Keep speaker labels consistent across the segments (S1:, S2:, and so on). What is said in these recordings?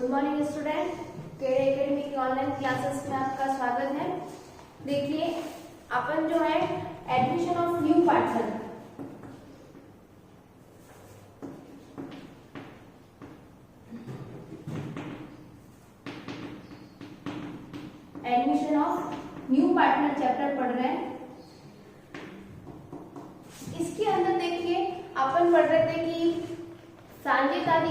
S1: Good morning student, केडे academy की online classes में आपका स्वागत है। देखिए अपन जो है admission of new partner, admission of new partner chapter पढ़ रहे हैं। इसके अंदर देखिए अपन पढ़ रहे थे कि साझेदारी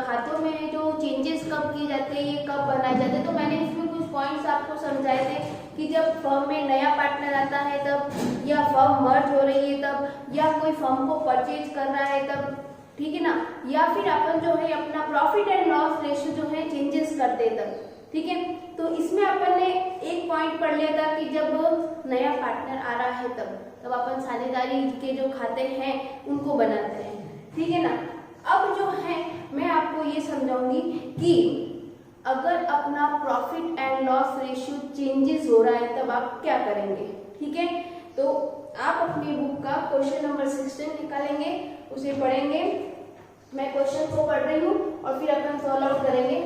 S1: खातों में जो चेंजेस कब किए जाते हैं, ये कब बनाए जाते हैं। तो मैंने इसमें कुछ पॉइंट्स आपको समझाए थे कि जब फर्म में नया पार्टनर आता है तब, या फर्म मर्ज हो रही है तब, या कोई फर्म को परचेज कर रहा है तब, ठीक है ना, या फिर अपन जो है अपना प्रॉफिट एंड लॉस रेशियो जो है चेंजेस करते तब, ठीक है। तो इसमें अपन ने एक पॉइंट पढ़ लिया था कि जब नया पार्टनर आ रहा है तब अपन साझेदारी के जो खाते हैं उनको बनाते हैं, ठीक है ना। अब जो है मैं आपको ये समझाऊंगी कि अगर अपना profit and loss ratio changes हो रहा है तब आप क्या करेंगे, ठीक है। तो आप अपनी बुक का क्वेश्चन नंबर 16 निकालेंगे, उसे पढ़ेंगे। मैं क्वेश्चन को पढ़ रही हूँ और फिर अपन सॉल्व आउट करेंगे।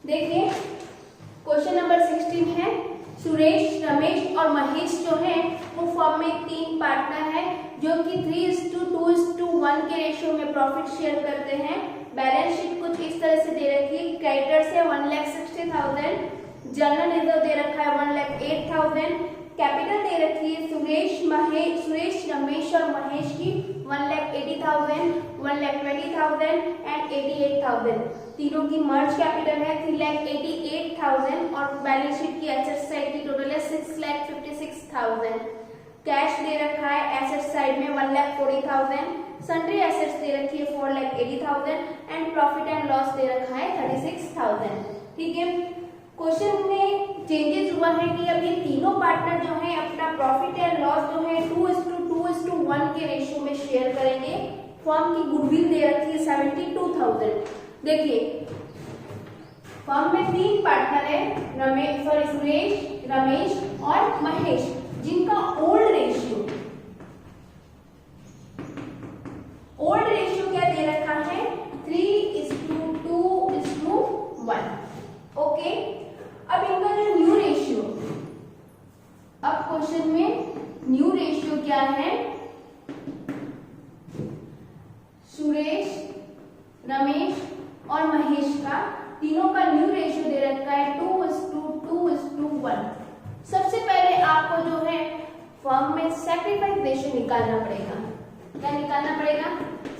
S1: देखिए क्वेश्चन नंबर 16 है, सुरेश, रमेश और महेश जो है वो फर्म में 3 पार्टनर हैं जो कि 3:2:1 के रेशियो में प्रॉफिट शेयर करते हैं। बैलेंस शीट कुछ इस तरह से दे रखी है। क्रेडिटर्स है 1,60,000, जनरल रिजर्व दे रखा है 1,08,000, कैपिटल दे रखी है सुरेश, रमेश और महेश की 1,80,000, 1,20,000 एंड 88,000। तीनों की मर्ज कैपिटल है 3,88,000 और बैलेंस शीट की एसेट साइड की टोटल है 6,56,000। कैश दे रखा है एसेट साइड में 1,40,000, सन्ड्री एसेट्स दे रखी है 4,80,000 एंड प्रॉफिट एंड लॉस दे रखा है 36,000, ठीक है। क्वेश्चन में चेंजेस हुआ है कि अब ये तीनों पार्टनर जो है अपना प्रॉफिट एंड लॉस जो है 2:2:1 के रेशियो में शेयर करेंगे। फर्म की गुडविल दे रखी है 72,000। देखिए फर्म में 3 पार्टनर है, सुरेश, रमेश और महेश, जिनका ओल्ड रेशियो क्या दे रखा है 3:2:1, ओके। अब इनका जो न्यू रेशियो, अब क्वेश्चन में न्यू रेशियो क्या है, सुरेश, रमेश और महेश का तीनों का न्यू रेशियो दे रखा है 2:2:1। सबसे पहले आपको जो है फर्म में सैक्रिफाइस रेशियो निकालना पड़ेगा। क्या निकालना पड़ेगा?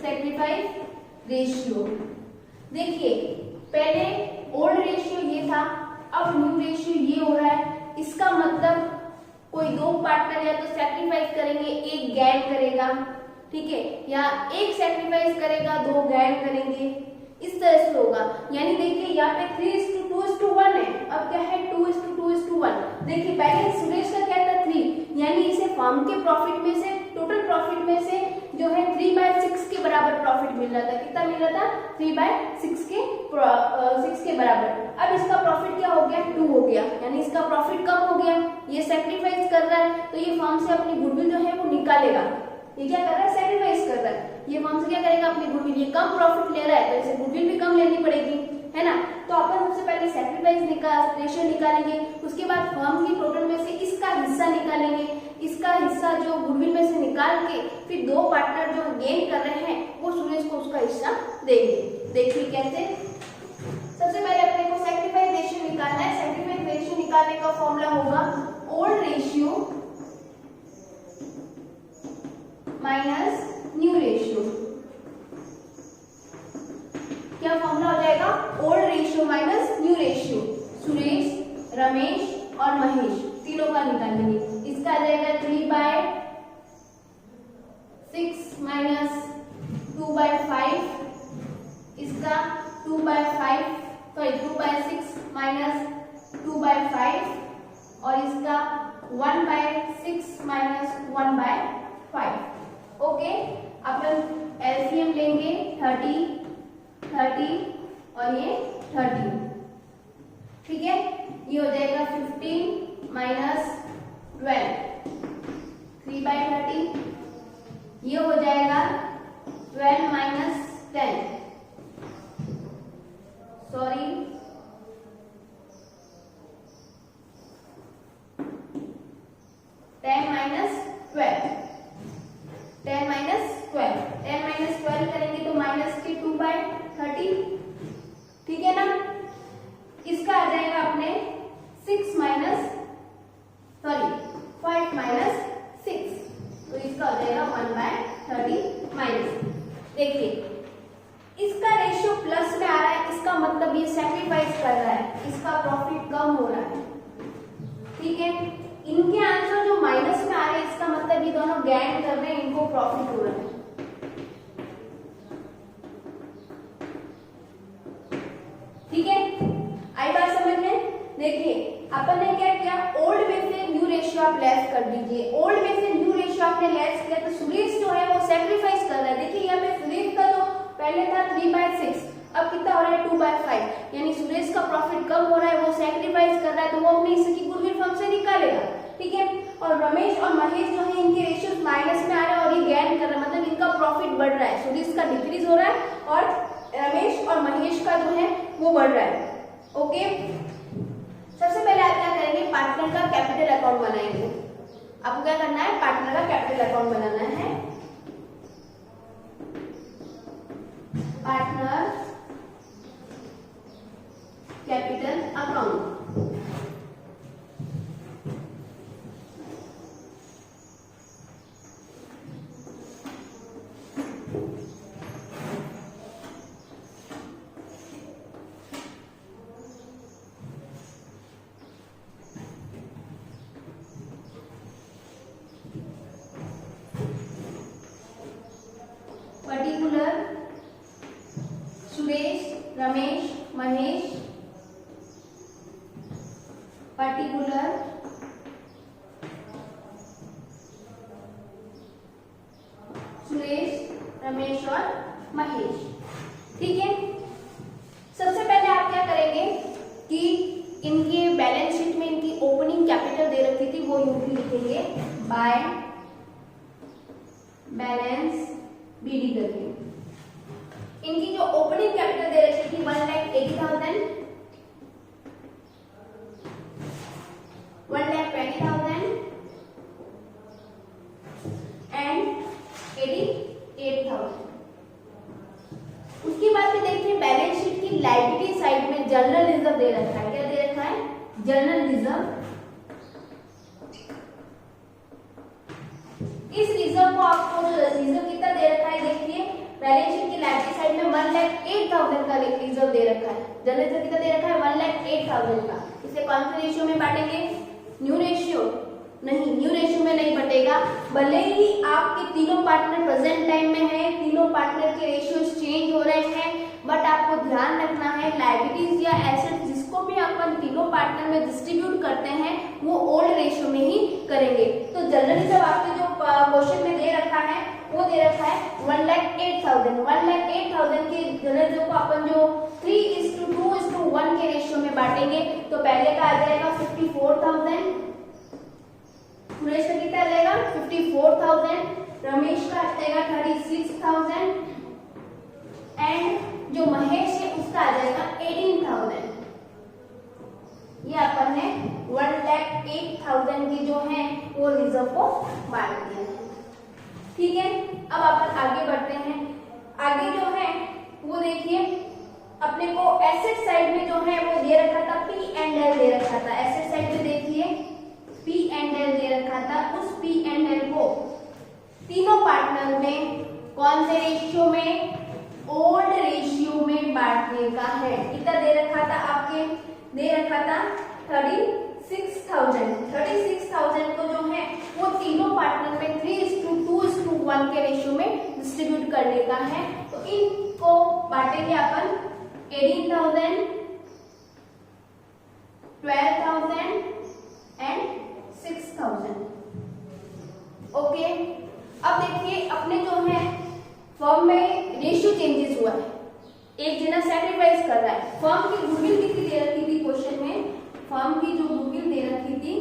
S1: Sacrifice ratio. देखिए पहले ओल्ड रेशियो ये था, अब न्यू रेशियो ये हो रहा है। इसका मतलब कोई 2 पार्टनर या तो सैक्रिफाइस करेंगे, एक गैन करेगा, ठीक है, या एक सैक्रिफाइस करेगा, 2 गैन करेंगे, इस तरह से होगा। यानी देखिए यहाँ पे 3:2:1 है, अब क्या है 2:2:1। देखिए पहले सुरेश का क्या था 3, यानी इसे फर्म के प्रॉफिट में से, टोटल प्रॉफिट में से जो है 3/6 के बराबर प्रॉफिट मिल रहा था। कितना मिल रहा था? 3/6 के बराबर। अब इसका प्रॉफिट क्या हो गया? 2 हो गया, यानी इसका प्रॉफिट कम हो गया। ये सैक्रिफाइस कर रहा है तो ये फर्म से अपनी गुडविल जो है वो निकालेगा। ये क्या कर रहा है? सैक्रिफाइस कर रहा है। ये फर्म से क्या करेगा? अपनी गुडविल, ये कम प्रॉफिट ले रहा है तो इसे गुडविल भी कम लेनी पड़ेगी, है ना। तो अपन सबसे पहले सैक्रिफाइस रेशियो निकालेंगे, उसके बाद फर्म की टोटल में से इसका हिस्सा निकालेंगे। इसका हिस्सा जो गुडविल में से निकाल के फिर 2 पार्टनर जो गेन कर रहे हैं वो सुरेश को उसका हिस्सा देंगे। देखिए कैसे। सबसे पहले अपने को सैक्रिफाइस रेशियो निकालना है। सैक्रिफाइस रेशियो निकालने का फॉर्मूला होगा old ratio minus new ratio. क्या फॉर्मूला हो जाएगा? Old ratio minus new ratio. Suresh, Ramesh और महेश तीनों का निकालेंगे। इसका आ जाएगा 3/6 माइनस 2/5, इसका 2/6 माइनस 2/5 और इसका 1/6 माइनस 1/5, ओके। अपन एलसीएम लेंगे 30 और ये 30, ठीक है। ये हो जाएगा 15 माइनस 12, 3/30। ये हो जाएगा 12 माइनस 10, माइनस 12, 10 माइनस 12, 10 माइनस 12 करेंगे तो माइनस के 2/30, ठीक है ना। इसका आ जाएगा अपने 5 माइनस 6, तो इसका हो जाएगा 1/30 माइनस। देखिए इसका रेशियो प्लस में आ रहा है, इसका मतलब ये सैक्रिफाइस कर रहा है, इसका प्रॉफिट कम हो रहा है, ठीक है। इनके आंसर जो माइनस में आ रहे हैं, इसका मतलब ये दोनों गेन कर रहे हैं, इनको प्रॉफिट हो रहा है, ठीक है। आई बात समझ में। देखिए अपन ने क्या किया, ओल्ड में से न्यू रेशियो आप लेस कर दीजिए। ओल्ड में से न्यू रेशियो आपने लेस किया तो सुरेश जो है वो सैक्रिफाइस कर रहा है। देखिए यहाँ पे सुरेश का जो पहले था 3/6, अब कितना हो रहा है 2/5, यानी सुरेश का प्रॉफिट कम हो रहा है, वो सैक्रिफाइस कर रहा है, तो वो अपने हिस्से की गुडविल फर्म से निकालेगा, ठीक है। और रमेश और महेश जो है इनके रेशियो माइनस में आ रहे हैं और ये गेन कर रहा है, मतलब इनका प्रॉफिट बढ़ रहा है, सुरेश का डिक्रीज हो रहा है और रमेश और महेश का जो है वो बढ़ रहा है, ओके। सबसे पहले आप क्या करेंगे, पार्टनर का कैपिटल अकाउंट बनाएंगे। आपको क्या करना है, पार्टनर का कैपिटल अकाउंट बनाना है। Partner capital account, particular Suresh, Ramesh, Mahesh, particular Suresh, Ramesh और महेश, ठीक है। सबसे पहले आप क्या करेंगे कि इनके बैलेंस शीट में इनकी ओपनिंग कैपिटल दे रखी थी, वो यूं लिखेंगे बाय बैलेंस बीडी करके। इनकी जो ओपनिंग कैपिटल दे रखी थी 1,80,000, 1,20,000 एंड 88,000। उसके बाद में देखिए बैलेंस शीट की लायबिलिटी साइड में जनरल रिजर्व दे रखा है, क्या दे रखा है, जनरल रिजर्व। इस रिजर्व को आपको जो रिजर्व कितना दे रखा है, देखिए बैलेंस शीट की लायबिलिटी साइड में 1,08,000 का रिजर्व दे रखा है। जनरल रिजर्व कितना दे रखा है, 1,08,000 का। इसे कौन से रेशियो में बांटेंगे, न्यू रेशियो, नहीं न्यू रेशियो में नहीं बटेगा। भले ही आपके तीनों पार्टनर प्रेजेंट टाइम में है, तीनों पार्टनर के रेशियोज चेंज हो रहे हैं, बट आपको ध्यान रखना है लायबिलिटीज या एसेट जिसको भी अपन तीनों पार्टनर में डिस्ट्रीब्यूट करते हैं वो ओल्ड रेशियो में ही करेंगे। तो जनरल रिजर्व आपके जो क्वेश्चन में दे रखा है वो दे रखा है 1,08,000। 1,08,000 के जनरल रिजर्व को अपन जो 3:2:1 के रेशियो में बांटेंगे तो पहले का आ जाएगा 54,000, सुरेश का कितना आएगा 54,000, रमेश का आएगा 36,000 एंड जो महेश है उसका आ जाएगा 18,000। ये अपन ने 1,08,000 की जो है वो रिजर्व को बांट दिया है, ठीक है। अब अपन आगे बढ़ते हैं। आगे जो है वो देखिए अपने को एसेट साइड में जो है वो दे रखा था P&L दे रखा था। एसेट साइड में देखिए P&L दे रखा था। उस P&L को तीनों पार्टनर में कौन से रेशियो में, ओल्ड रेशियो में बांटने का है। कितना दे रखा था, आपके दे रखा था 36,000। 36,000 को जो है वो तीनों पार्टनर में 3:2:1 के रेशियो में डिस्ट्रीब्यूट करने का है। तो इनको बांटेंगे अपन 18,000, 12,000 एंड 6,000, ओके। अब देखिए अपने जो है फर्म में रेशियो चेंजेस हुआ है, एक जना सैक्रिफाइस कर रहा है। फर्म की गुडविल कितनी दे रखी थी क्वेश्चन में, फर्म की जो गुडविल दे रखी थी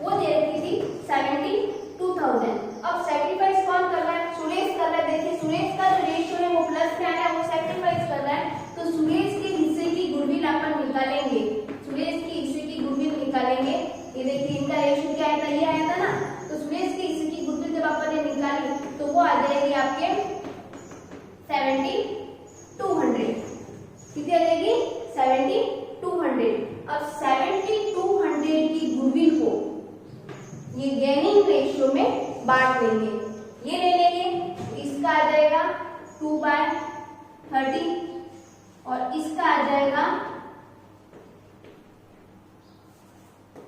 S1: वो दे रखी थी 72,000। अब सैक्रिफाइस कौन कर रहा है, सुरेश कर रहा है। देखिए सुरेश का जो रेशियो है वो प्लस में आ रहा है, वो सैक्रिफाइस कर रहा है। तो सुरेश के हिस्से की गुडविल अपन निकालेंगे, सुरेश के हिस्से की गुडविल निकालेंगे ये देखिए इनका रेशियो क्या आया था, ये आया था ना। तो सुरेश के हिस्से की गुडविल जब अपन ने निकाली तो वो आ जाएगी आपके 7200। कितनी आ जाएगी? 7200। अब 7200 की गुडविल को ये गेनिंग रेशियो में बांट लेंगे। ये ले लेंगे, इसका आ जाएगा 2/30 और इसका आ जाएगा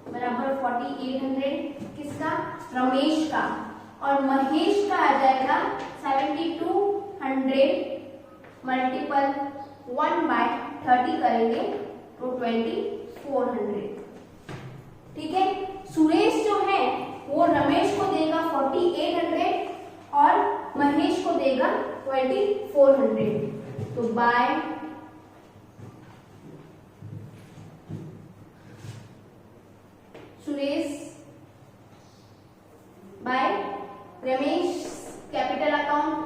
S1: बराबर 4800। किसका? रमेश का। और महेश का आ जाएगा 7200 मल्टीपल 1/30 करेंगे तो 2400। ठीक है। सुरेश जो है वो रमेश को देगा 4800 और महेश को देगा 2400। तो by Suresh by Ramesh capital account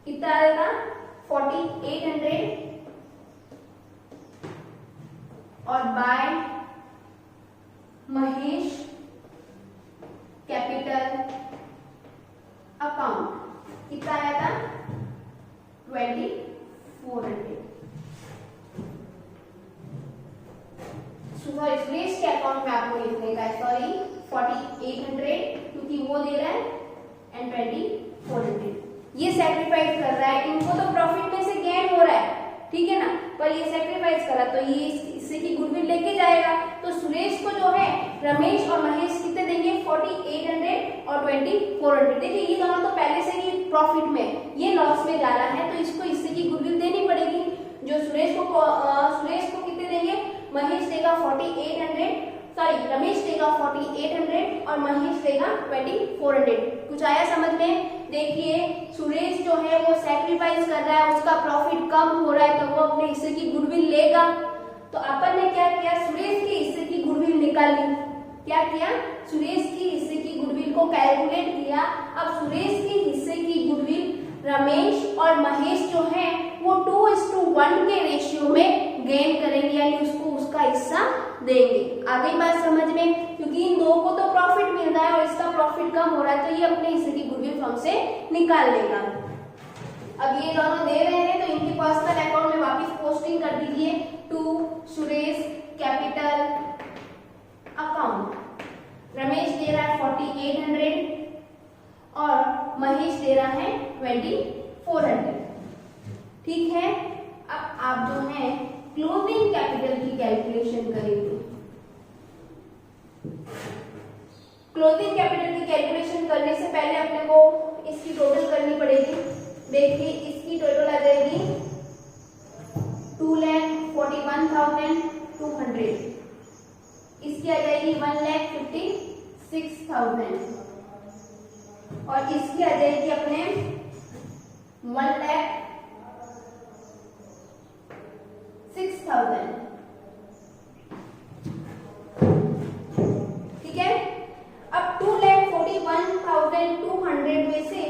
S1: कितना आएगा? 4800 और बाय महेश कैपिटल अकाउंट कितना आया था? 2400। सुरेश के अकाउंट में आपको लिखने का है, सॉरी 4800 क्योंकि वो दे रहा है एंड 2400। ये सेक्रीफाइस कर रहा है, इनको तो प्रॉफिट में से गेन हो रहा है, ठीक है ना, पर ये सेक्रीफाइस करा तो ये इससे की गुडविल लेके जाएगा। तो सुरेश को जो है रमेश और महेश कितने देंगे? 4800 और 2400। देखिए ये दोनों तो पहले से ही प्रॉफिट में, ये लॉस में जा रहा है तो इसको इससे की गुडविल देनी पड़ेगी। जो सुरेश को कितने देंगे? महेश देगा 4800, सॉरी रमेश देगा 4800 और महेश देगा 2400। कुछ आया समझ में? देखिए सुरेश जो है वो सैक्रिफाइस कर रहा है, उसका प्रॉफिट कम हो रहा है तो वो अपने हिस्से की गुडविल लेगा। तो अपन ने क्या किया? सुरेश के हिस्से की गुडविल निकाली। क्या किया? सुरेश के हिस्से की गुडविल को कैलकुलेट किया। अब सुरेश के हिस्से की गुडविल रमेश और महेश जो है वो 2:1 के रेशियो में गेन करेंगे, यानी उसको उसका हिस्सा देंगे। आ गई बात समझ में? क्योंकि इन दो को तो प्रॉफिट मिल रहा है और इसका प्रॉफिट कम हो रहा है तो ये अपने हिस्से की गुडविल फर्म से निकाल लेगा। अब ये दोनों दे रहे हैं तो इनके पर्सनल अकाउंट में वापस पोस्टिंग कर दीजिए to Suresh capital account. Ramesh दे रहा है 4800 और महेश दे रहा है 2400। ठीक है। अब आप जो है क्लोजिंग कैपिटल की कैलकुलेशन करेंगे। क्लोजिंग कैपिटल की कैलकुलेशन करने से पहले अपने को इसकी टोटल करनी पड़ेगी। देखिए इसकी टोटल आ जाएगी 2,41,200। इसकी आ जाएगी 1,56,000 और इसकी आ जाएगी अपने 1,06,000। ठीक है। अब 2,41,200 में से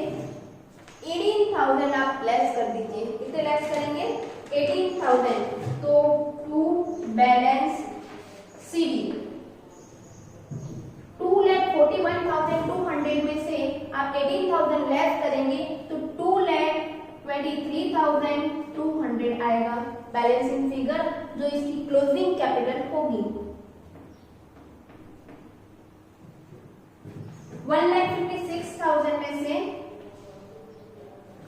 S1: 18,000 आप लेस कर दीजिए। कितने लेस करेंगे? 18,000। तो टू बैलेंस सीडी 2,41,200 में से आप 18,000 लेस करेंगे तो 2,23,200 आएगा बैलेंसिंग फिगर, जो इसकी क्लोजिंग कैपिटल होगी। 1,56,000 में से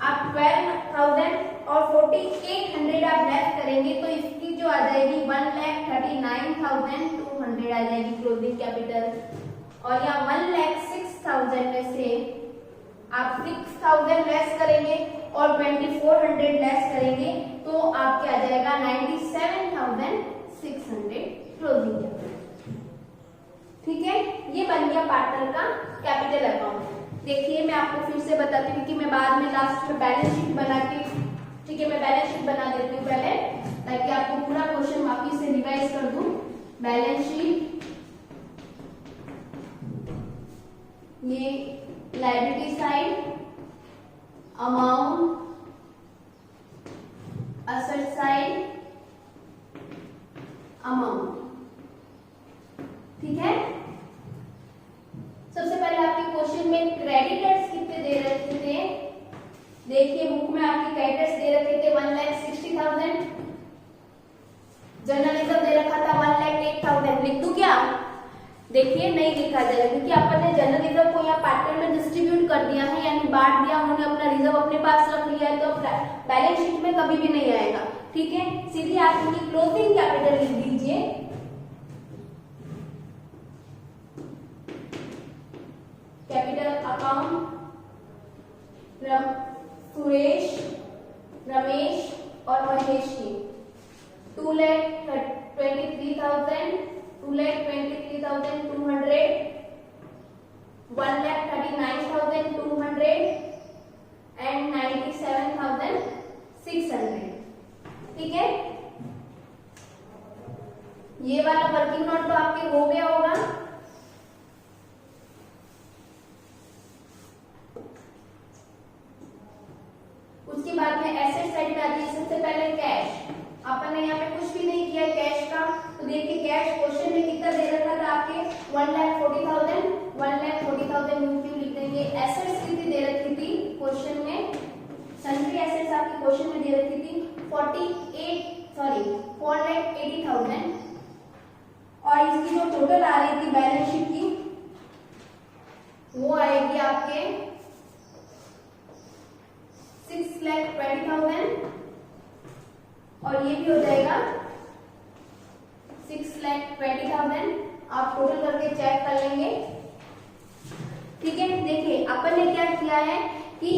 S1: आप 12,000 और 4,800 आप लेस करेंगे तो इसकी जो आ जाएगी 1,39,200 आ जाएगी क्लोजिंग कैपिटल। और यहाँ 1,06,000 में से आप 6,000 लेस करेंगे और 2,400 लेस करेंगे तो आपके आ जाएगा 97,600 क्लोजिंग कैपिटल। ठीक है। ये बन गया पार्टनर का कैपिटल अकाउंट। देखिए मैं आपको फिर से बताती हूँ कि मैं बाद में लास्ट में बैलेंस शीट बना के, ठीक है, मैं बैलेंस शीट बना देती हूँ पहले ताकि आपको पूरा क्वेश्चन वापिस से रिवाइज कर दूं। बैलेंस शीट, ये liability side, amount, asset side, amount. ठीक है। सबसे पहले आपके क्वेश्चन में क्रेडिटर्स कितने दे रखे थे, देखिए बुक में आपके क्रेडिटर्स दे रखे थे 1,60,000, जर्नलिज्म दे रखा था 1,08,000। लिख दूं क्या? देखिए नहीं लिखा जाएगा क्योंकि अपन ने जर्नलिज्म को यहाँ पार्टनर में डिस्ट्रीब्यूट कर दिया है, यानी बांट दिया, उन्होंने अपना रिजर्व अपने पास रख लिया है, तो बैलेंस शीट में कभी भी नहीं आएगा। ठीक है, सीधी आप इनकी क्लोजिंग कैपिटल लिख दीजिए। कैपिटल अकाउंट सुरेश, रमेश और महेश की 2,23,000, 2,23,200, 1,39,200 एंड 97,600। ठीक है, ये वाला वर्किंग नोट तो आपके हो गया होगा। उसके बाद में एसेट साइड में आती है सबसे पहले कैश। अपन ने यहाँ पे कुछ भी नहीं किया कैश का, तो देखिए कैश क्वेश्चन में कितना दे रखा था आपके 1,40,000, 1,40,000 क्यों लिख देंगे। एसेट्स कितनी दे रखी थी क्वेश्चन में, सन्ड्री एसेट्स आपके क्वेश्चन में दे रखी थी 4,80,000 और इसकी जो टोटल आ रही थी बैलेंस शीट की वो आएगी आपके 6,20,000 और ये भी हो जाएगा 6,20,000। आप टोटल करके चेक कर लेंगे। ठीक है, देखिए अपन ने क्या किया है कि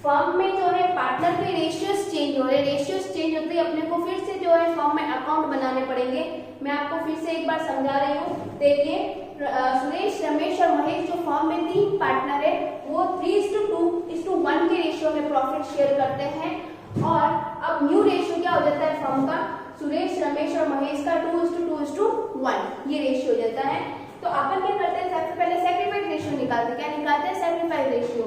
S1: फर्म में जो है पार्टनर के रेशियोज चेंज हो रहे, रेशियोज चेंज होते ही अपने को फिर से जो है फर्म में अकाउंट बनाने पड़ेंगे। मैं आपको फिर से एक बार समझा रही हूँ। देखिए सुरेश, रमेश और महेश जो फर्म में 3 पार्टनर है वो 3:2:1 के रेशियो में प्रॉफिट शेयर करते हैं। और अब न्यू रेशियो क्या हो जाता है फर्म का, सुरेश, रमेश और महेश का 2:2:1 ये रेशियो हो जाता है। तो अपन क्या करते हैं, सबसे पहले सैक्रिफाइस रेशियो निकालते हैं। क्या निकालते हैं? Sacrifice ratio.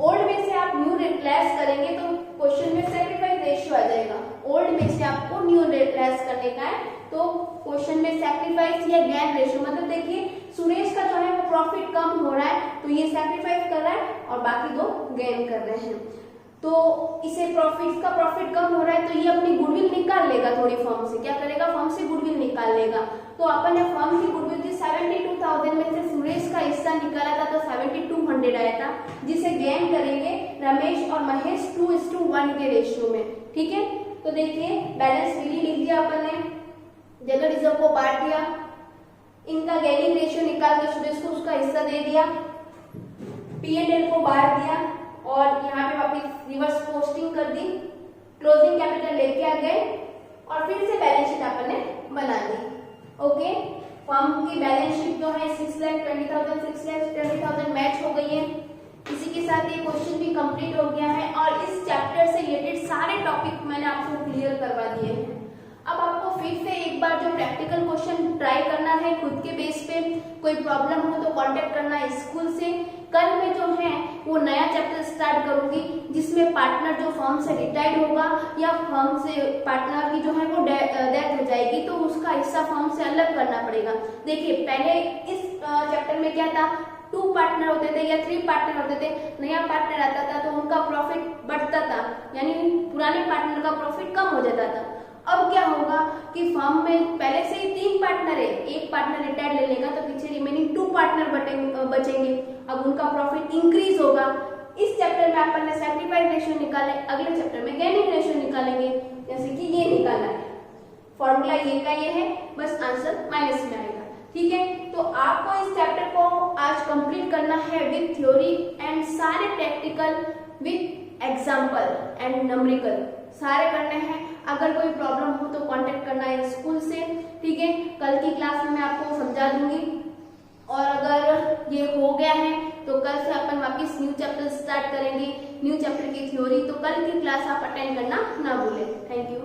S1: ओल्ड में से आप न्यू रिप्लेस करेंगे तो क्वेश्चन में सैक्रिफाइस रेशियो आ जाएगा। ओल्ड में से आपको न्यू रिप्लेस करने का है तो क्वेश्चन में सैक्रिफाइस या गेन रेशियो, मतलब देखिए सुरेश का जो है वो प्रॉफिट कम हो रहा है तो ये सैक्रिफाइस कर रहा है और बाकी 2 गेन कर रहे हैं। तो इसे प्रॉफिट कम हो रहा है तो ये अपनी गुडविल निकाल लेगा थोड़ी फर्म से। क्या करेगा? फर्म से गुडविल निकाल लेगा। तो अपन ने फर्म की गुडविल थी 72,000 में से सुरेश का हिस्सा निकाला था तो 7,200 आया था, जिसे गेन करेंगे रमेश और महेश 2:1 के रेशियो में। ठीक है, तो देखिए बैलेंस शीट लिख दिया अपन ने, जर्नलिज्म को बांट दिया, इनका गेनिंग रेशियो निकाल के सुरेश को उसका हिस्सा दे दिया, P&L को बांट दिया और यहाँ पे वापस रिवर्स पोस्टिंग कर दी, क्लोजिंग कैपिटल लेके आ गए और फिर से बैलेंस शीट अपन ने बना दी। ओके, फर्म की बैलेंस शीट जो है 6,20,000 मैच हो गई है। इसी के साथ ये क्वेश्चन भी कंप्लीट हो गया है और इस चैप्टर से रिलेटेड सारे टॉपिक मैंने आपको क्लियर करवा दिए हैं। अब आपको फिर से एक बार जो प्रैक्टिकल क्वेश्चन ट्राई करना है खुद के बेस पे, कोई प्रॉब्लम हो तो कांटेक्ट करना है स्कूल से। कल मैं जो है वो नया चैप्टर स्टार्ट करूंगी जिसमें पार्टनर जो फर्म से रिटायर्ड होगा या फर्म से पार्टनर की जो है वो डेथ हो जाएगी तो उसका हिस्सा फर्म से अलग करना पड़ेगा। देखिए पहले इस चैप्टर में क्या था, 2 पार्टनर होते थे या 3 पार्टनर होते थे, नया पार्टनर आता था तो उनका प्रॉफिट बढ़ता था, यानी पुराने पार्टनर का प्रॉफिट कम हो जाता था। अब क्या होगा कि फर्म में पहले से ही 3 पार्टनर है, एक पार्टनर रिटायर्ड ले लेगा तो पीछे रिमेनिंग 2 पार्टनर बचेंगे, अब उनका प्रॉफिट इंक्रीज होगा। इस चैप्टर में अपन ने सैक्रिफाइस रेशियो निकाला है, अगले चैप्टर में गेनिंग रेशियो निकालेंगे, जैसे कि ये निकाला है, फॉर्मूला ये का ये है, बस आंसर माइनस में आएगा। ठीक है, तो आपको इस चैप्टर को आज कंप्लीट करना है विथ थ्योरी एंड सारे practical with example and numerical सारे करने हैं। अगर कोई प्रॉब्लम हो तो कांटेक्ट करना है स्कूल से। ठीक है, कल की क्लास में मैं आपको समझा दूंगी और अगर ये हो गया है तो कल से अपन वापस न्यू चैप्टर स्टार्ट करेंगे, न्यू चैप्टर की थ्योरी। तो कल की क्लास आप अटेंड करना ना भूलें। Thank you.